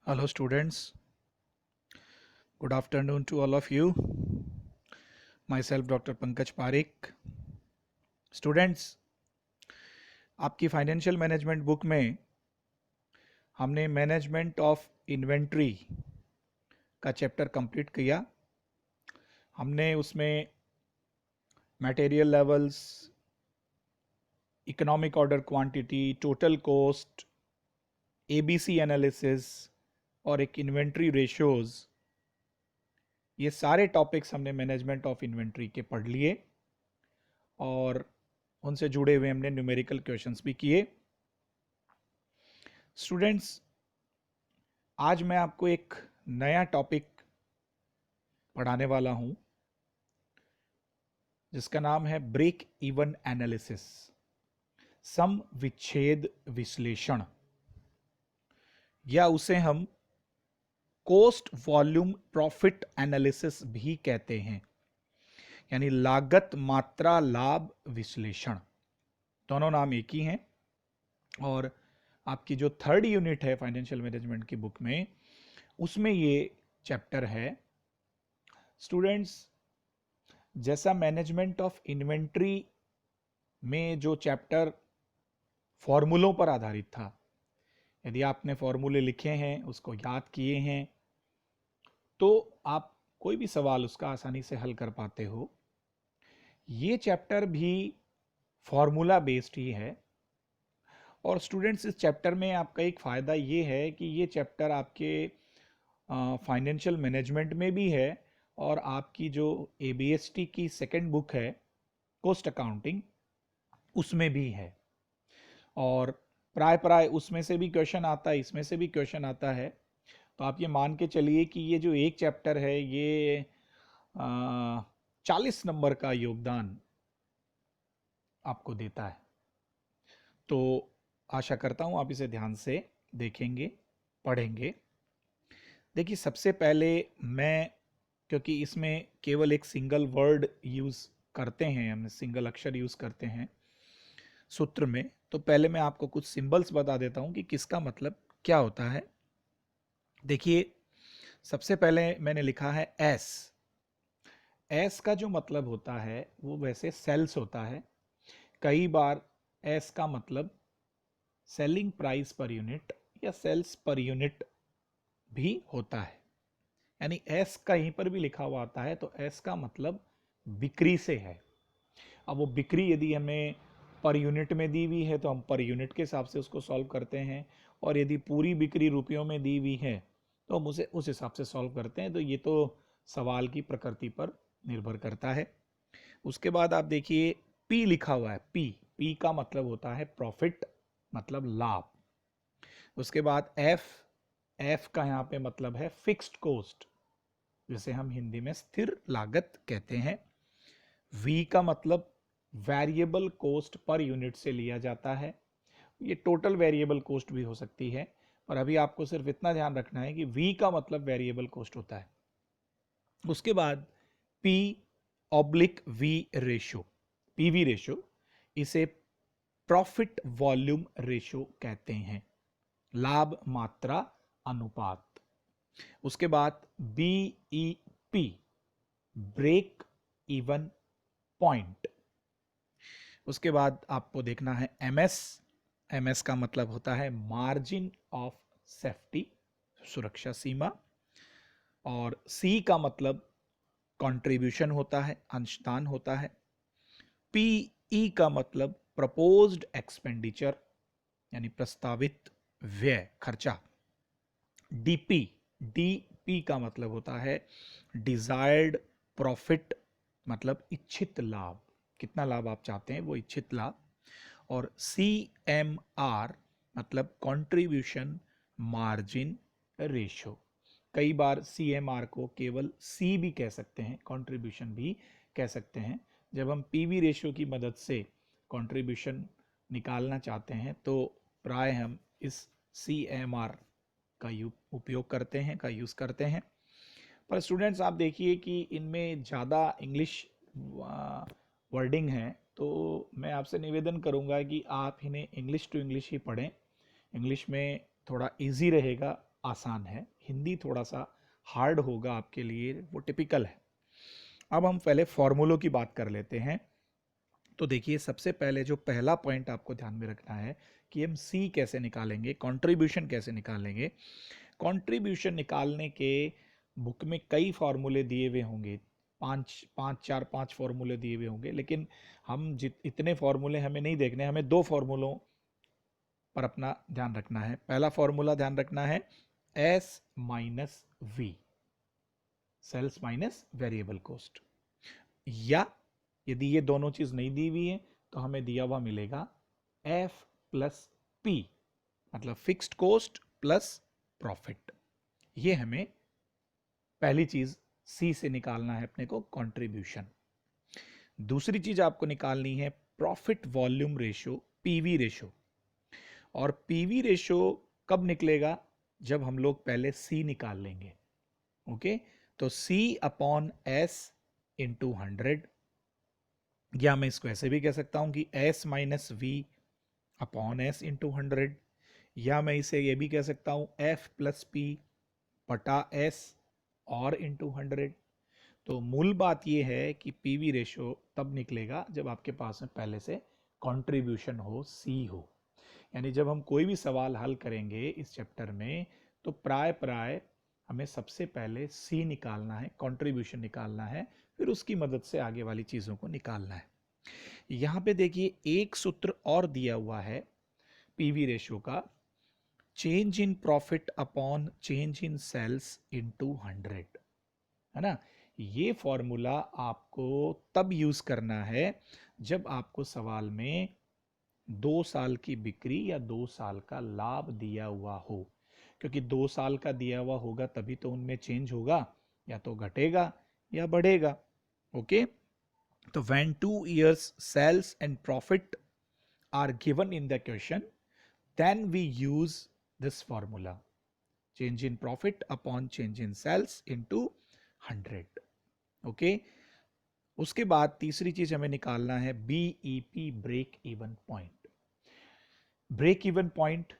Hello students, good afternoon to all of you. Myself Dr. Pankaj Parekh. Students, आपकी financial management book में हमने management of inventory का chapter complete किया। हमने उसमें material levels, economic order quantity, total cost, ABC analysis और एक inventory ratios, ये सारे टॉपिक्स हमने मैनेजमेंट ऑफ इन्वेंट्री के पढ़ लिए और उनसे जुड़े हुए हमने न्यूमेरिकल क्वेश्चंस भी किए। स्टूडेंट्स, आज मैं आपको एक नया टॉपिक पढ़ाने वाला हूं जिसका नाम है ब्रेक इवन एनालिसिस, सम विच्छेद विश्लेषण, या उसे हम कॉस्ट वॉल्यूम प्रॉफिट एनालिसिस भी कहते हैं, यानी लागत मात्रा लाभ विश्लेषण। दोनों नाम एक ही हैं और आपकी जो थर्ड यूनिट है फाइनेंशियल मैनेजमेंट की बुक में, उसमें ये चैप्टर है। स्टूडेंट्स, जैसा मैनेजमेंट ऑफ इन्वेंट्री में जो चैप्टर फॉर्मूलों पर आधारित था, यदि आपने फॉर्मूले लिखे हैं, उसको याद किए हैं, तो आप कोई भी सवाल उसका आसानी से हल कर पाते हो। ये चैप्टर भी फॉर्मूला बेस्ड ही है। और स्टूडेंट्स, इस चैप्टर में आपका एक फ़ायदा ये है कि ये चैप्टर आपके फाइनेंशियल मैनेजमेंट में भी है और आपकी जो ABST की सेकंड बुक है कॉस्ट अकाउंटिंग, उसमें भी है। और प्राय उसमें से भी क्वेश्चन आता है, इसमें से भी क्वेश्चन आता है। तो आप ये मान के चलिए कि ये जो एक चैप्टर है ये 40 नंबर का योगदान आपको देता है। तो आशा करता हूँ आप इसे ध्यान से देखेंगे, पढ़ेंगे। देखिए, सबसे पहले मैं, क्योंकि इसमें केवल एक सिंगल वर्ड यूज़ करते हैं, हम सिंगल अक्षर यूज़ करते हैं सूत्र में, तो पहले मैं आपको कुछ सिंबल्स बता देता हूँ कि किसका मतलब क्या होता है। देखिए, सबसे पहले मैंने लिखा है एस। एस का जो मतलब होता है वो वैसे सेल्स होता है। कई बार एस का मतलब सेलिंग प्राइस पर यूनिट या सेल्स पर यूनिट भी होता है, यानी एस कहीं पर भी लिखा हुआ आता है तो एस का मतलब बिक्री से है। अब वो बिक्री यदि हमें पर यूनिट में दी हुई है तो हम पर यूनिट के हिसाब से उसको सॉल्व करते हैं, और यदि पूरी बिक्री रुपयों में दी हुई है तो हम उसे उस हिसाब से सॉल्व करते हैं। तो ये तो सवाल की प्रकृति पर निर्भर करता है। उसके बाद आप देखिए पी लिखा हुआ है। पी पी का मतलब होता है प्रॉफिट, मतलब लाभ। उसके बाद एफ, एफ का यहाँ पे मतलब है फिक्स्ड कॉस्ट, जिसे हम हिंदी में स्थिर लागत कहते हैं। वी का मतलब वेरिएबल कॉस्ट पर यूनिट से लिया जाता है। ये टोटल वेरिएबल कॉस्ट भी हो सकती है, पर अभी आपको सिर्फ इतना ध्यान रखना है कि वी का मतलब वेरिएबल कॉस्ट होता है। उसके बाद P oblique V ratio, PV ratio, इसे प्रॉफिट वॉल्यूम रेशो कहते हैं, लाभ मात्रा अनुपात। उसके बाद BEP, ब्रेक इवन पॉइंट। उसके बाद आपको देखना है MS। MS का मतलब होता है मार्जिन ऑफ सेफ्टी, सुरक्षा सीमा। और C का मतलब कंट्रीब्यूशन होता है, अंशदान होता है। PE का मतलब प्रपोज्ड एक्सपेंडिचर, यानी प्रस्तावित व्यय, खर्चा। DP का मतलब होता है डिजायर्ड प्रॉफिट, मतलब इच्छित लाभ, कितना लाभ आप चाहते हैं वो इच्छित लाभ। और CMR मतलब कंट्रीब्यूशन मार्जिन रेशो। कई बार CMR को केवल C भी कह सकते हैं, कंट्रीब्यूशन भी कह सकते हैं। जब हम PV रेशो की मदद से कंट्रीब्यूशन निकालना चाहते हैं तो प्राय हम इस CMR का उपयोग करते हैं, का यूज़ करते हैं। पर स्टूडेंट्स, आप देखिए कि इनमें ज़्यादा इंग्लिश वर्डिंग है, तो मैं आपसे निवेदन करूंगा कि आप इन्हें इंग्लिश टू इंग्लिश ही पढ़ें। इंग्लिश में थोड़ा इजी रहेगा आसान है, हिंदी थोड़ा सा हार्ड होगा आपके लिए, वो टिपिकल है। अब हम पहले फॉर्मूलों की बात कर लेते हैं। तो देखिए सबसे पहले जो पहला पॉइंट आपको ध्यान में रखना है कि हम सी कैसे निकालेंगे, कंट्रीब्यूशन कैसे निकालेंगे। कंट्रीब्यूशन निकालने के बुक में कई फार्मूले दिए हुए होंगे, पाँच फार्मूले दिए हुए होंगे, लेकिन हम इतने फार्मूले हमें नहीं देखने, हमें दो फार्मूलों पर अपना ध्यान रखना है। पहला फार्मूला ध्यान रखना है S minus V, sales minus variable cost, या यदि ये दोनों चीज नहीं दी हुई है तो हमें दिया हुआ मिलेगा एफ प्लस पी, मतलब फिक्स्ड कॉस्ट प्लस प्रॉफिट। ये हमें पहली चीज सी से निकालना है अपने को, कंट्रीब्यूशन। दूसरी चीज आपको निकालनी है profit volume ratio, PV ratio. और पीवी रेशो कब निकलेगा, जब हम लोग पहले सी निकाल लेंगे। ओके, तो सी अपॉन एस इंटू 100, या मैं इसको ऐसे भी कह सकता हूं कि S minus V upon S into 100, या मैं इसे ये भी कह सकता हूं एफ प्लस पी बटा एस और इंटू 100। तो मूल बात यह है कि पीवी रेशो तब निकलेगा जब आपके पास में पहले से कंट्रीब्यूशन हो, सी हो। यानी जब हम कोई भी सवाल हल करेंगे इस चैप्टर में तो प्राय हमें सबसे पहले सी निकालना है, कंट्रीब्यूशन निकालना है, फिर उसकी मदद से आगे वाली चीजों को निकालना है। यहां पे देखिए एक सूत्र और दिया हुआ है पीवी रेशो का, change in profit upon change in sales into 100, है ना। ये फॉर्मूला आपको तब यूज करना है जब आपको सवाल में 2 साल की बिक्री या 2 साल का लाभ दिया हुआ हो, क्योंकि 2 साल का दिया हुआ होगा तभी तो उनमें चेंज होगा, या तो घटेगा या बढ़ेगा। ओके, तो when 2 years sales and profit are given in the question, then we use this formula, change in profit upon change in sales into 100। Okay, उसके बाद तीसरी चीज हमें निकालना है BEP, break even point. Break even point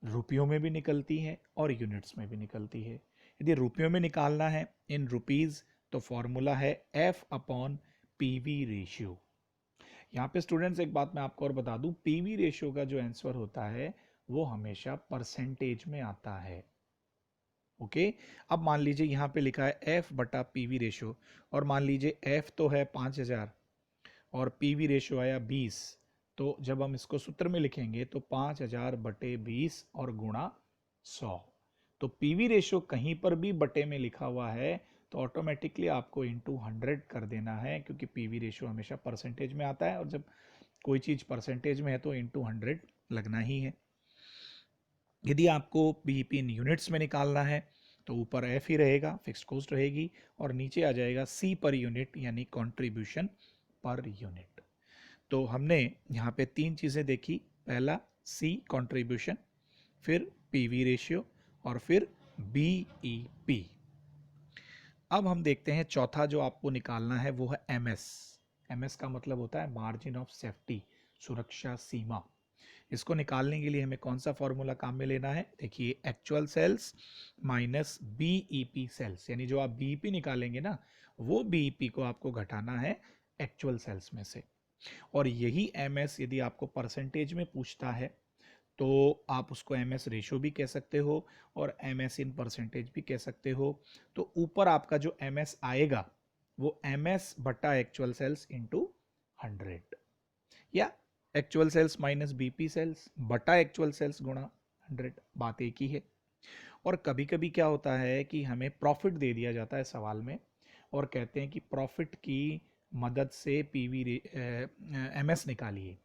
रुपयों में भी निकलती है और यूनिट्स में भी निकलती है। यदि रुपयों में निकालना है इन रुपीज तो फॉर्मूला है एफ अपॉन पीवी रेशियो। यहाँ पे स्टूडेंट्स एक बात मैं आपको और बता दूं, पीवी रेशियो का जो आंसर होता है वो हमेशा परसेंटेज में आता है। ओके, अब मान लीजिए यहाँ पे लिखा है एफ बटा पीवी रेशियो, और मान लीजिए एफ तो है 5000 और पीवी रेशियो आया 20, तो जब हम इसको सूत्र में लिखेंगे तो 5000 बटे 20 और गुणा 100। तो पीवी रेशियो कहीं पर भी बटे में लिखा हुआ है तो ऑटोमेटिकली आपको इंटू 100 कर देना है, क्योंकि पीवी रेशियो हमेशा परसेंटेज में आता है, और जब कोई चीज परसेंटेज में है तो इंटू 100 लगना ही है। यदि आपको बीईपी इन यूनिट्स में निकालना है तो ऊपर एफ ही रहेगा, फिक्स्ड कॉस्ट रहेगी, और नीचे आ जाएगा सी पर यूनिट, यानी कंट्रीब्यूशन पर यूनिट। तो हमने यहाँ पे 3 चीज़ें देखी, पहला सी कंट्रीब्यूशन, फिर पीवी रेशियो, और फिर बीईपी। अब हम देखते हैं चौथा जो आपको निकालना है वो है एमएस। एमएस का मतलब होता है मार्जिन ऑफ सेफ्टी, सुरक्षा सीमा। इसको निकालने के लिए हमें कौन सा फॉर्मूला काम में लेना है, देखिए actual sales minus BEP sales, यानी जो आप बीईपी निकालेंगे ना वो बीईपी को आपको घटाना है एक्चुअल सेल्स में से। और यही एमएस यदि आपको परसेंटेज में पूछता है तो आप उसको एमएस रेशो भी कह सकते हो और एमएस इन परसेंटेज भी कह सकते हो। तो ऊपर आपका जो एमएस आएगा वो एमएस बटा एक्चुअल सेल्स इंटू 100, या actual sales minus BP sales बटा एक्चुअल सेल्स गुणा 100, बात एक ही है। और कभी कभी क्या होता है कि हमें प्रॉफिट दे दिया जाता है सवाल में और कहते हैं कि प्रॉफिट की मदद से पीवी एमएस निकालिए,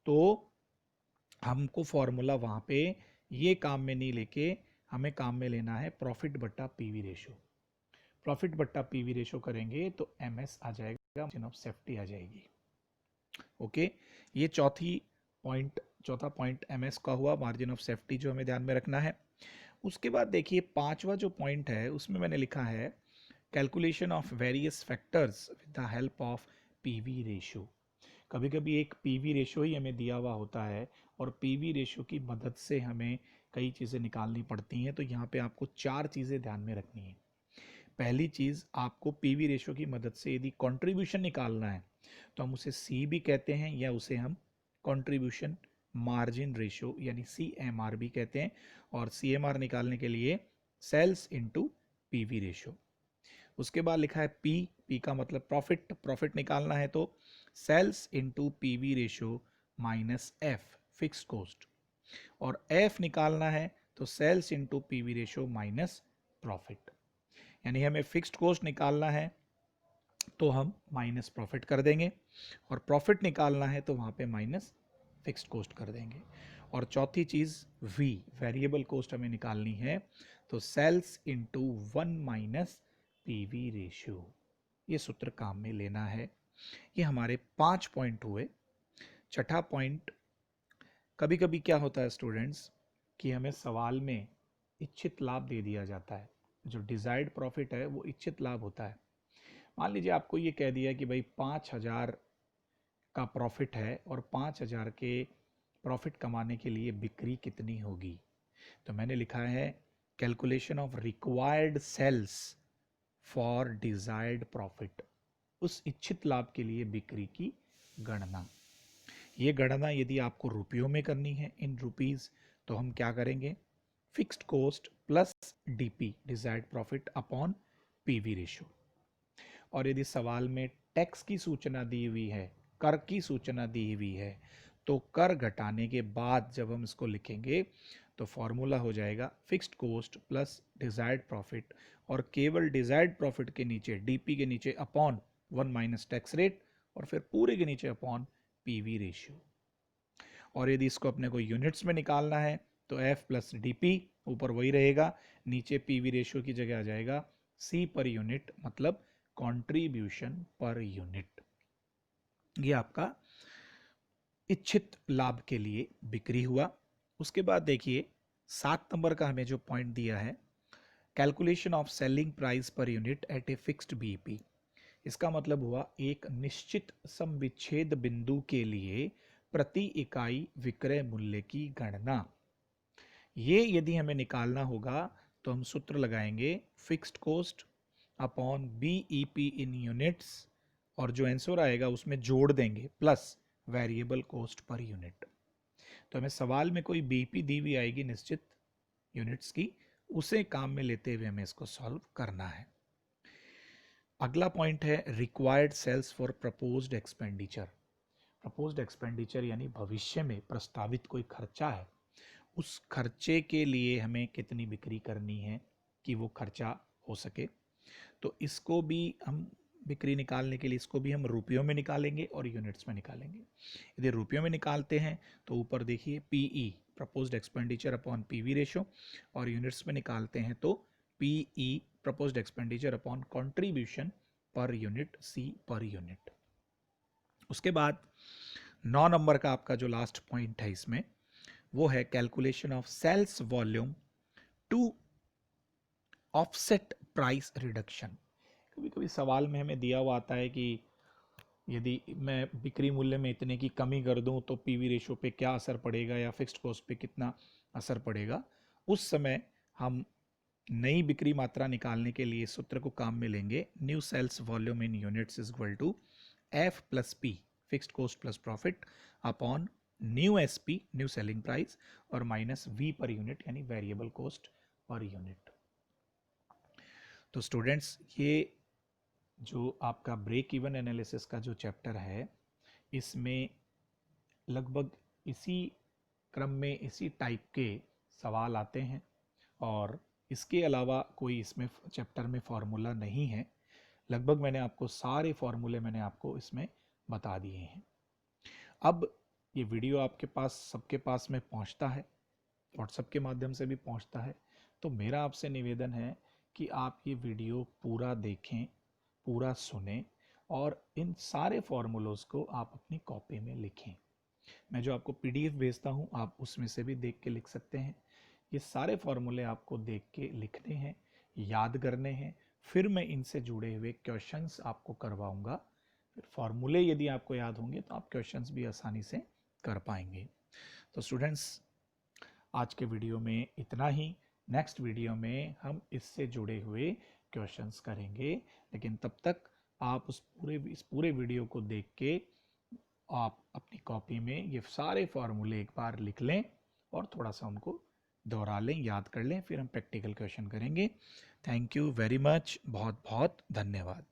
तो हमको फॉर्मूला वहां पे ये काम में नहीं लेके हमें काम में लेना है प्रॉफिट बट्टा पीवी रेशो। प्रॉफिट बट्टा पीवी रेशो करेंगे तो एमएस आ जाएगा, मार्जिन ऑफ सेफ्टी आ जाएगी। ओके, ये चौथा पॉइंट एमएस का हुआ, मार्जिन ऑफ सेफ्टी जो हमें ध्यान में रखना है। उसके बाद देखिए पांचवा जो पॉइंट है उसमें मैंने लिखा है calculation of various factors with the help of PV ratio. कभी कभी एक पीवी रेशो ही हमें दिया हुआ होता है और पीवी रेशो की मदद से हमें कई चीज़ें निकालनी पड़ती हैं, तो यहाँ पे आपको 4 चीज़ें ध्यान में रखनी है। पहली चीज़, आपको पीवी रेशो की मदद से यदि कंट्रीब्यूशन निकालना है तो हम उसे सी भी कहते हैं या उसे हम कंट्रीब्यूशन मार्जिन रेशो यानी CMR भी कहते हैं। और CMR निकालने के लिए सेल्स इनटू पीवी रेशो। उसके बाद लिखा है पी का मतलब प्रॉफिट, प्रॉफिट निकालना है तो sales into PV ratio minus F fix cost. और एफ निकालना है तो sales into PV ratio minus profit. यानी हमें फिक्स्ड कॉस्ट निकालना है तो हम माइनस प्रॉफिट कर देंगे, और प्रॉफिट निकालना है तो वहाँ पे माइनस फिक्स्ड कॉस्ट कर देंगे। और चौथी चीज़ वी, वेरिएबल कॉस्ट हमें निकालनी है तो sales into 1 minus PV ratio. ये सूत्र काम में लेना है। ये हमारे 5 पॉइंट हुए। छठा पॉइंट, कभी कभी क्या होता है स्टूडेंट्स कि हमें सवाल में इच्छित लाभ दे दिया जाता है। जो डिजायर्ड प्रॉफिट है वो इच्छित लाभ होता है। मान लीजिए आपको ये कह दिया कि भाई 5,000 का प्रॉफिट है और 5,000 के प्रॉफिट कमाने के लिए बिक्री कितनी होगी। तो मैंने लिखा है calculation of required sales for desired profit, उस इच्छित लाभ के लिए बिक्री की गणना। ये गणना यदि आपको रुपयों में करनी है इन रुपीस, तो हम क्या करेंगे, fixed cost plus DP desired profit upon PV ratio. और यदि सवाल में टैक्स की सूचना दी हुई है, कर की सूचना दी हुई है, तो कर घटाने के बाद जब हम इसको लिखेंगे तो फॉर्मूला हो जाएगा fixed cost plus desired profit, और केवल डिजायर्ड प्रॉफिट के नीचे डीपी के नीचे अपॉन 1 माइनस टैक्स रेट, और फिर पूरे के नीचे अपॉन पीवी रेशियो। और यदि इसको अपने को यूनिट्स में निकालना है तो एफ प्लस डीपी, ऊपर वही रहेगा, नीचे पीवी रेशियो की जगह आ जाएगा सी पर यूनिट, मतलब कंट्रीब्यूशन पर यूनिट। ये आपका इच्छित लाभ के लिए बिक्री हुआ। उसके बाद देखिए 7 नंबर का हमें जो पॉइंट दिया है, calculation of selling price per unit at a fixed BEP. इसका मतलब हुआ एक निश्चित समविच्छेद बिंदु के लिए प्रति इकाई विक्रय मूल्य की गणना। ये यदि हमें निकालना होगा तो हम सूत्र लगाएंगे फिक्स्ड कॉस्ट अपॉन बीईपी इन यूनिट्स, और जो आंसर आएगा उसमें जोड़ देंगे plus variable cost per unit. तो हमें सवाल में कोई बीईपी दी हुई आएगी निश्चित यूनिट्स की, उसे काम में लेते हुए हमें इसको सॉल्व करना है। अगला पॉइंट है required sales for proposed expenditure. Proposed expenditure यानी भविष्य में प्रस्तावित कोई खर्चा है, उस खर्चे के लिए हमें कितनी बिक्री करनी है कि वो खर्चा हो सके। तो इसको भी हम बिक्री निकालने के लिए इसको भी हम रुपयों में निकालेंगे और यूनिट्स में निकालेंगे। यदि रुपयों में निकालते हैं तो ऊपर देखिए PE proposed expenditure upon PV ratio, और यूनिट्स में निकालते हैं तो PE proposed expenditure upon contribution per unit C per unit. उसके बाद 9 नंबर का आपका जो लास्ट पॉइंट है इसमें, वो है calculation of sales volume to offset price reduction. कभी कभी सवाल में हमें दिया हुआ आता है कि यदि मैं बिक्री मूल्य में इतने की कमी कर दूं तो पीवी रेशो पे क्या असर पड़ेगा या फिक्स्ड कॉस्ट पे कितना असर पड़ेगा। उस समय हम नई बिक्री मात्रा निकालने के लिए सूत्र को काम में लेंगे, new sales volume in units is equal to F plus P fixed cost plus profit upon new SP new selling price, और माइनस वी पर यूनिट यानी वेरिएबल कॉस्ट पर यूनिट। तो स्टूडेंट्स, ये जो आपका ब्रेक इवन एनालिसिस का जो chapter है, इसमें लगभग इसी क्रम में इसी टाइप के सवाल आते हैं, और इसके अलावा कोई इसमें चैप्टर में फॉर्मूला नहीं है। लगभग मैंने आपको सारे फॉर्मूले मैंने आपको इसमें बता दिए हैं। अब ये वीडियो आपके पास सबके पास में पहुंचता है, व्हाट्सएप के माध्यम से भी पहुंचता है, तो मेरा आपसे निवेदन है कि आप ये वीडियो पूरा देखें, पूरा सुने, और इन सारे फॉर्मूलोज को आप अपनी कॉपी में लिखें। मैं जो आपको पीडीएफ भेजता हूँ आप उसमें से भी देख के लिख सकते हैं। ये सारे फॉर्मूले आपको देख के लिखने हैं, याद करने हैं, फिर मैं इनसे जुड़े हुए क्वेश्चंस आपको करवाऊंगा। फिर फॉर्मूले यदि आपको याद होंगे तो आप क्वेश्चंस भी आसानी से कर पाएंगे। तो स्टूडेंट्स, आज के वीडियो में इतना ही। नेक्स्ट वीडियो में हम इससे जुड़े हुए क्वेश्चंस करेंगे, लेकिन तब तक आप इस पूरे वीडियो को देख के आप अपनी कॉपी में ये सारे फॉर्मूले एक बार लिख लें और थोड़ा सा उनको दोहरा लें, याद कर लें, फिर हम प्रैक्टिकल क्वेश्चन करेंगे। थैंक यू वेरी मच, बहुत बहुत धन्यवाद।